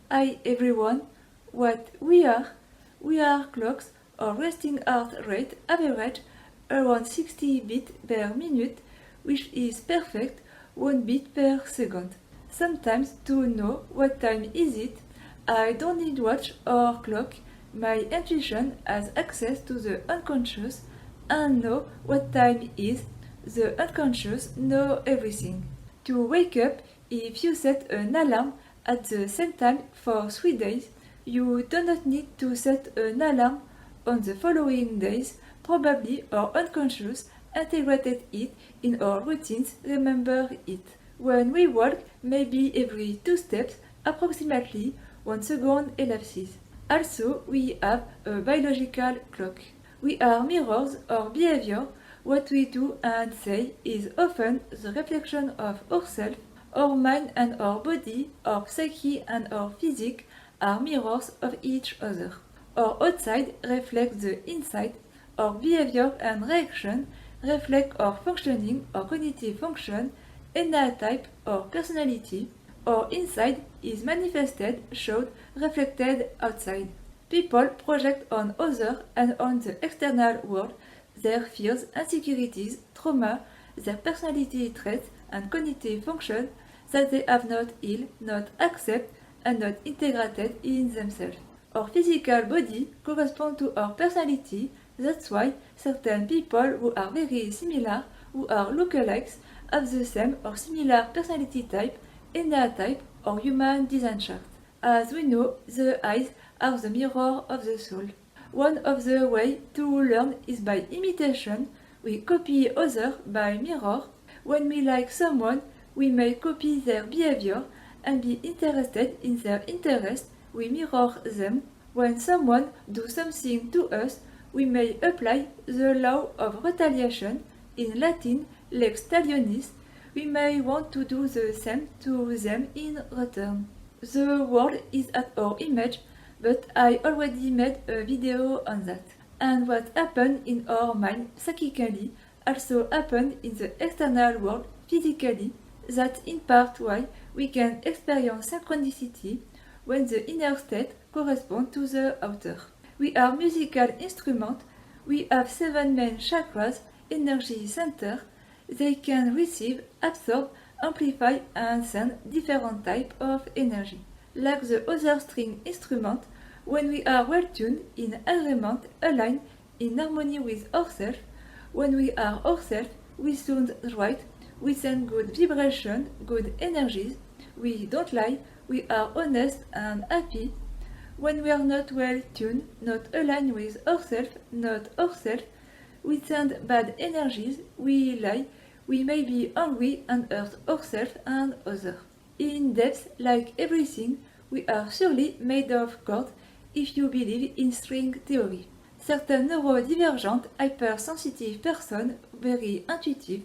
Hi everyone, what we are clocks or resting heart rate average around 60 beats per minute, which is perfect 1 beat per second. Sometimes to know what time is it, I don't need watch or clock, my intuition has access to the unconscious and know what time is. The unconscious know everything. To wake up, if you set an alarm at the same time for 3 days, you do not need to set an alarm on the following days. Probably our unconscious integrated it in our routines, remember it. When we walk, maybe every 2 steps, approximately 1 second elapses. Also, we have a biological clock. We are mirrors of behavior. What we do and say is often the reflection of ourselves. Our mind and our body, our psyche and our physique are mirrors of each other. Our outside reflects the inside. Our behavior and reaction reflect our functioning, our cognitive function, type, or personality. Our inside is manifested, showed, reflected outside. People project on others and on the external world their fears, insecurities, trauma, their personality traits and cognitive function that they have not healed, not accept, and not integrated in themselves. Our physical body corresponds to our personality. That's why certain people who are very similar, who are lookalikes, have the same or similar personality type, type, or human design chart. As we know, the eyes are the mirror of the soul. One of the ways to learn is by imitation. We copy others by mirror. When we like someone, we may copy their behavior and be interested in their interest. We mirror them. When someone does something to us, we may apply the law of retaliation, in Latin lex talionis. We may want to do the same to them in return. The world is at our image, but I already made a video on that. And what happened in our mind psychically also happened in the external world physically. That's in part why we can experience synchronicity when the inner state corresponds to the outer. We are musical instruments. We have 7 main chakras, energy center. They can receive, absorb, amplify and send different types of energy. Like the other string instrument, when we are well tuned, in agreement, aligned, in harmony with ourselves, when we are ourselves, we sound right, we send good vibration, good energies, we don't lie, we are honest and happy. When we are not well tuned, not aligned with ourselves, not ourselves, we send bad energies, we lie, we may be angry and hurt ourselves and others. In depth, like everything, we are surely made of chords if you believe in string theory. Certain neurodivergent, hypersensitive persons, very intuitive,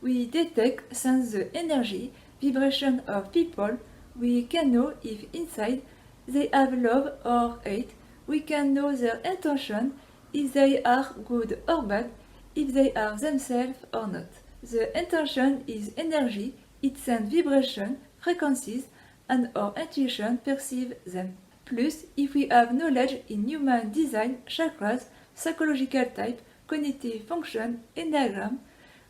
we detect, sense the energy, vibration of people, we can know if inside they have love or hate, we can know their intention, if they are good or bad, if they are themselves or not. The intention is energy, it sends vibration, frequencies, and our intuition perceives them. Plus, if we have knowledge in human design, chakras, psychological type, cognitive function, enneagram,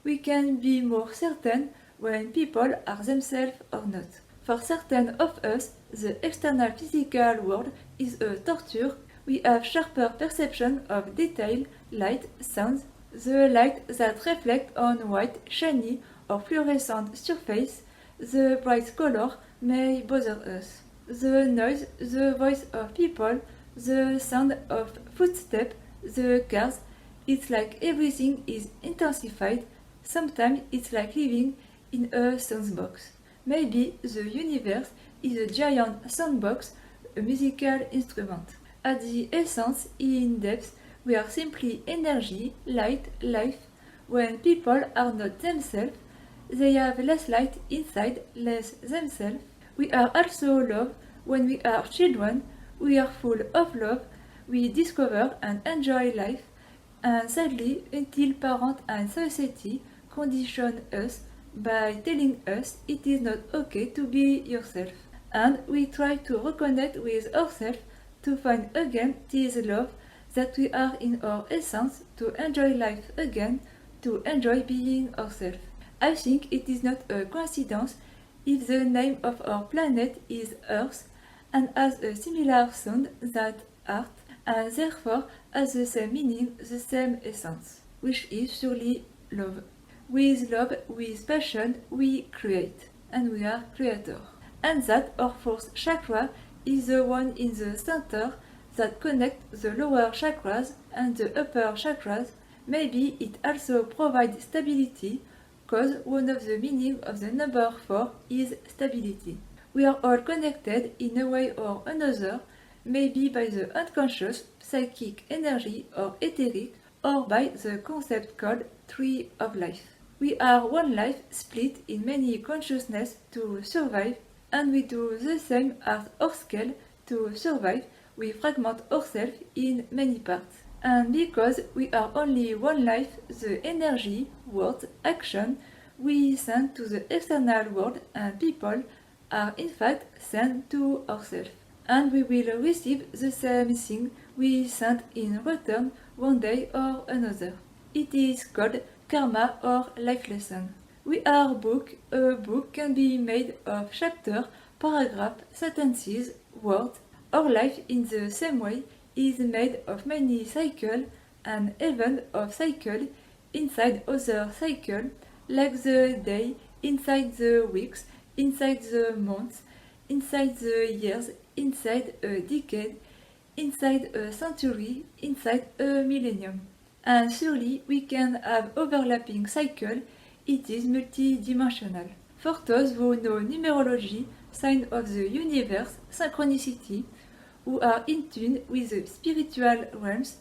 we can be more certain when people are themselves or not. For certain of us, the external physical world is a torture. We have sharper perception of detail, light, sounds, the light that reflects on white, shiny, or fluorescent surface, the bright color may bother us. The noise, the voice of people, the sound of footsteps, the cars, it's like everything is intensified. Sometimes it's like living in a soundbox. Maybe the universe is a giant soundbox, a musical instrument. At the essence, in depth, we are simply energy, light, life. When people are not themselves, they have less light inside, less themselves. We are also love. When we are children, we are full of love. We discover and enjoy life. And sadly, until parents and society condition us by telling us it is not okay to be yourself. and we try to reconnect with ourselves to find again this love that we are in our essence, to enjoy life again, to enjoy being ourselves. I think it is not a coincidence if the name of our planet is Earth and has a similar sound that art, and therefore has the same meaning, the same essence, which is surely love. With love, with passion, we create, and we are creator. And that our fourth chakra is the one in the center that connects the lower chakras and the upper chakras. Maybe it also provides stability, because one of the meaning of the number 4 is stability. We are all connected in a way or another, maybe by the unconscious, psychic energy or etheric, or by the concept called tree of life. We are one life split in many consciousness to survive, and we do the same at our scale to survive. We fragment ourselves in many parts. And because we are only one life, the energy, words, action we send to the external world and people are in fact sent to ourselves. And we will receive the same thing we sent in return one day or another. It is called karma or life lesson. We are a book can be made of chapter, paragraph, sentences, words. Our life in the same way is made of many cycles and even of cycles inside other cycles, like the day, inside the weeks, inside the months, inside the years, inside a decade, inside a century, inside a millennium. And surely we can have overlapping cycles, it is multidimensional. For those who know numerology, sign of the universe, synchronicity, who are in tune with the spiritual realms,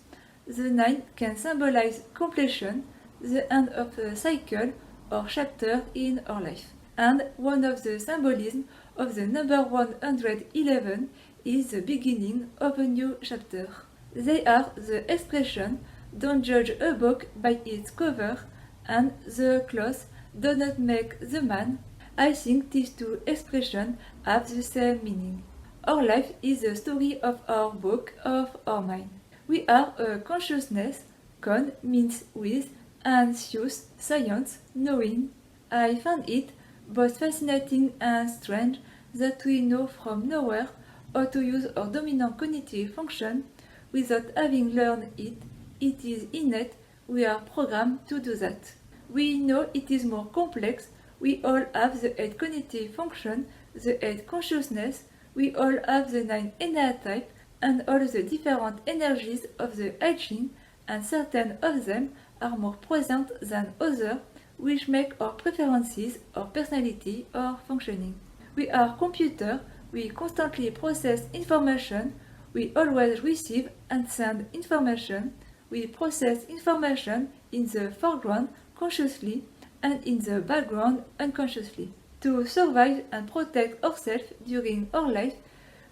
the 9 can symbolize completion, the end of a cycle or chapter in our life. And one of the symbolisms of the number 111 is the beginning of a new chapter. They are the expression, don't judge a book by its cover, and the clothes do not make the man. I think these two expressions have the same meaning. Our life is the story of our book, of our mind. We are a consciousness, con means with, and scius, science, knowing. I find it both fascinating and strange that we know from nowhere how to use our dominant cognitive function without having learned it. It is innate, we are programmed to do that. We know it is more complex, we all have the 8 cognitive function, the 8 consciousness, we all have the 9 enneatype and all the different energies of the I Ching, and certain of them are more present than others, which make our preferences, our personality, or functioning. We are computer, we constantly process information, we always receive and send information, we process information in the foreground consciously and in the background unconsciously. To survive and protect ourselves during our life,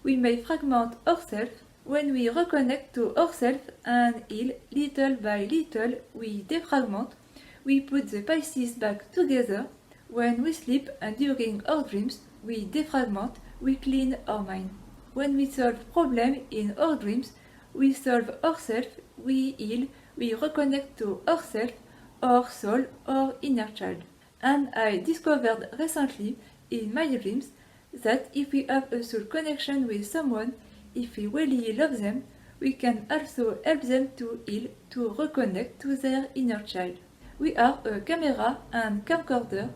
we may fragment ourselves. When we reconnect to ourselves and heal little by little, we defragment, we put the pieces back together. When we sleep and during our dreams, we defragment, we clean our mind. When we solve problems in our dreams, we solve ourselves, we heal, we reconnect to ourselves, our soul, our inner child. And I discovered recently in my dreams that if we have a soul connection with someone, if we really love them, we can also help them to heal, to reconnect to their inner child. We are a camera and camcorder,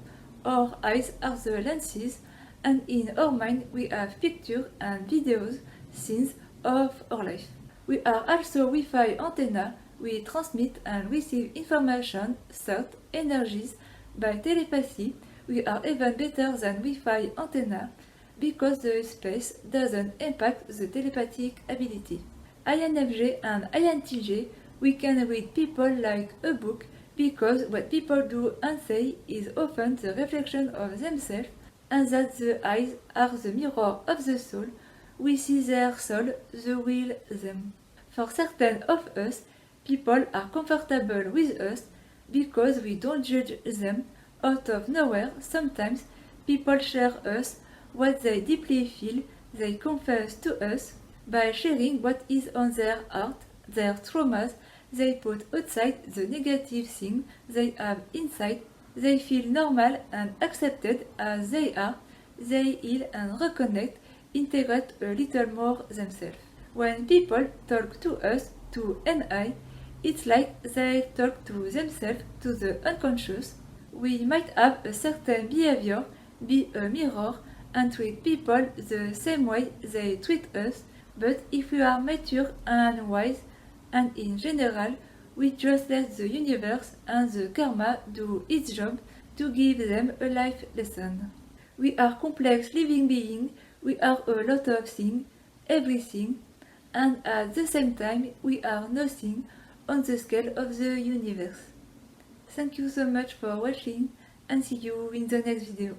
our eyes are the lenses, and in our mind we have pictures and videos, scenes of our life. We are also Wi-Fi antenna, we transmit and receive information, thought, energies, by telepathy. We are even better than Wi-Fi antenna because the space doesn't impact the telepathic ability. INFJ and INTJ, we can read people like a book because what people do and say is often the reflection of themselves, and that the eyes are the mirror of the soul. We see their soul, the real them. For certain of us, people are comfortable with us because we don't judge them out of nowhere. Sometimes people share us what they deeply feel, they confess to us. By sharing what is on their heart, their traumas, they put outside the negative things they have inside. They feel normal and accepted as they are. They heal and reconnect, integrate a little more themselves. When people talk to us, to NI, it's like they talk to themselves, to the unconscious. We might have a certain behavior, be a mirror, and treat people the same way they treat us, but if we are mature and wise, and in general, we just let the universe and the karma do its job to give them a life lesson. We are complex living beings, we are a lot of things, everything, and at the same time we are nothing on the scale of the universe. Thank you so much for watching and see you in the next video.